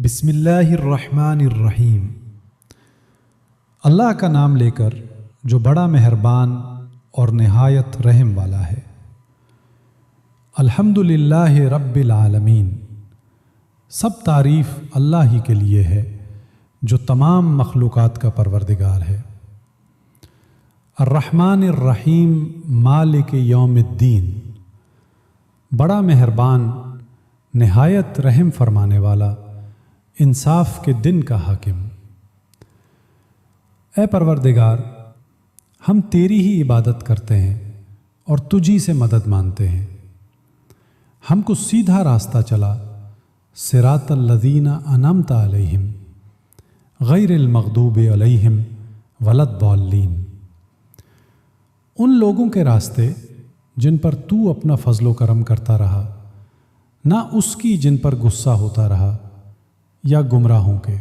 بسم اللہ الرحمن الرحیم۔ اللہ کا نام لے کر جو بڑا مہربان اور نہایت رحم والا ہے۔ الحمد للہ رب العالمین، سب تعریف اللہ ہی کے لیے ہے جو تمام مخلوقات کا پروردگار ہے۔ الرحمن الرحیم، مالک یوم الدین، بڑا مہربان نہایت رحم فرمانے والا، انصاف کے دن کا حاکم۔ اے پروردگار، ہم تیری ہی عبادت کرتے ہیں اور تجھی سے مدد مانگتے ہیں۔ ہم کو سیدھا راستہ چلا، صراط الذین انعمت علیہم غیر المغضوب علیہم ولا الضالین، ان لوگوں کے راستے جن پر تو اپنا فضل و کرم کرتا رہا، نہ اس کی جن پر غصہ ہوتا رہا یا گمراہوں کے۔